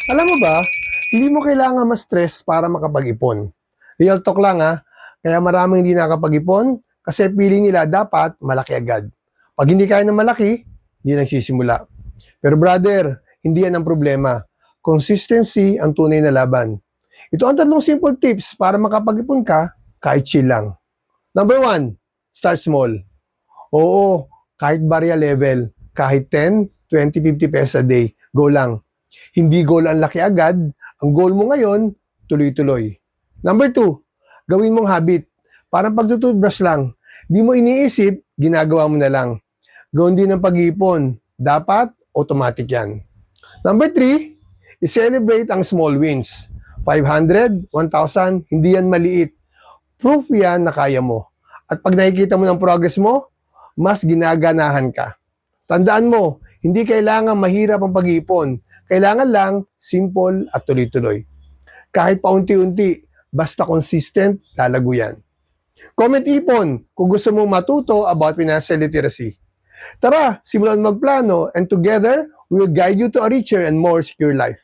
Alam mo ba, hindi mo kailangan ma-stress para makapag-ipon. Real talk lang ha, kaya maraming hindi nakapag-ipon kasi feeling nila dapat malaki agad. Pag hindi kaya ng malaki, hindi nagsisimula. Pero brother, hindi yan ang problema. Consistency ang tunay na laban. Ito ang tatlong simple tips para makapag-ipon ka kahit chill lang. Number one, start small. Oo, kahit barya level, kahit 10, 20, 50 pesos a day, go lang. Hindi goal ang laki agad, ang goal mo ngayon, tuloy-tuloy. Number two, gawin mong habit. Parang pagtututbrush lang. Di mo iniisip, ginagawa mo na lang. Gawin din ng pag-iipon. Dapat, automatic yan. Number three, i-celebrate ang small wins. 500, 1,000, hindi yan maliit. Proof yan na kaya mo. At pag nakikita mo ng progress mo, mas ginaganahan ka. Tandaan mo, hindi kailangan mahirap ang pag-iipon. Kailangan lang simple at tuloy-tuloy. Kahit paunti-unti, basta consistent, lalago yan. Comment ipon kung gusto mong matuto about financial literacy. Tara, simulan magplano and together, we will guide you to a richer and more secure life.